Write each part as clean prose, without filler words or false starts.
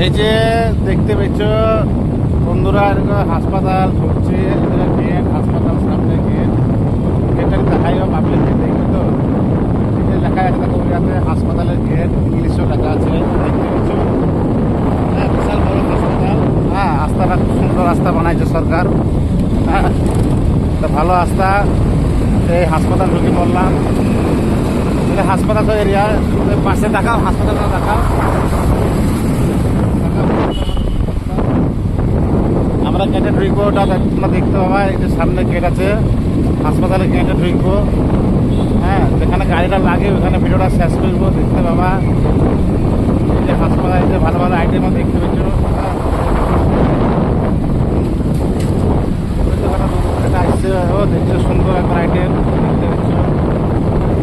এই যে দেখতে পেয়েছ বন্ধুরা, হাসপাতাল ঢুকছে, গেট হাসপাতাল সামনে গেট, গেটটা দেখাই হোক পাবলিক দেখবে তো। এই যে লেখা আছে দেখো, যাতে হাসপাতালের গেট ইংলিশেও লেখা আছে, দেখতে পেয়েছ। হ্যাঁ, বিশাল বড় হাসপাতাল। হ্যাঁ, রাস্তাটা খুব সুন্দর রাস্তা বানাইছে সরকার। হ্যাঁ, তা ভালো রাস্তা। এই হাসপাতাল ঢুকে পড়লাম। হাসপাতাল তো এরিয়া পাশে দেখাও, হাসপাতালটা দেখাও। আমরা গেটে ঢুকবো, ওটা তোমরা দেখতে পাবা। এই যে সামনে গেট আছে, হাসপাতালে গেটে ঢুকবো। হ্যাঁ, যেখানে গাড়িটা লাগে ওখানে ভিডিওটা শেষ করবো, দেখতে পাবা। এই যে হাসপাতালে যে ভালো ভালো আইটেমও দেখতে পেয়েছো। এটা আসছে, ও দেখছো সুন্দর একবার আইটেম দেখতে পেয়েছো।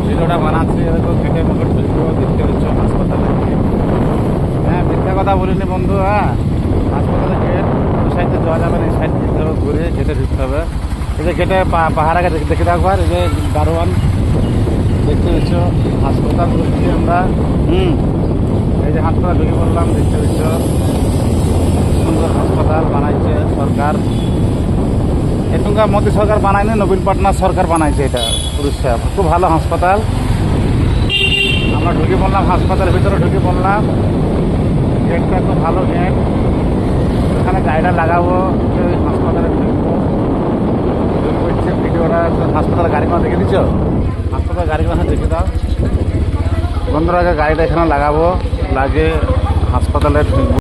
ভিডিওটা বানাচ্ছে, গেটে মুখে ঢুকবো, দেখতে পেয়েছো হাসপাতালে। হ্যাঁ, মিথ্যা কথা বলিনি বন্ধু। হ্যাঁ, হাসপাতালে গেট ওই সাইডে যাওয়া যাবে না, এই সাইড দিতে হবে, ঘুরে গেটে ঢুকতে হবে। এই যে গেটে পাহাড় আগে দেখে রাখবার, এই যে দারোয়ান দেখতে পেয়েছ। হাসপাতাল ঢুকছি আমরা। এই যে হাসপাতাল ঢুকে পড়লাম, দেখতে পেয়েছ। সুন্দর হাসপাতাল বানাইছে সরকার। এখনকার মোদী সরকার বানায়নি, নবীন পটনায়ক সরকার বানাইছে এটা। উড়িষ্যা খুব ভালো হাসপাতাল। আমরা ঢুকে পড়লাম হাসপাতালের ভিতরে, ঢুকে পড়লাম। গেটটা খুব ভালো গেট, ওখানে গাড়িটা লাগাবো, হাসপাতালে ঢুকবো। ভিডিওটা হাসপাতালের গাড়িগুলো দেখে দিচ্ছ, হাসপাতালের গাড়িগুলো দেখে দাও বন্ধুরা। গাড়িটা এখানে লাগাবো, লাগে হাসপাতালে ঢুকবো।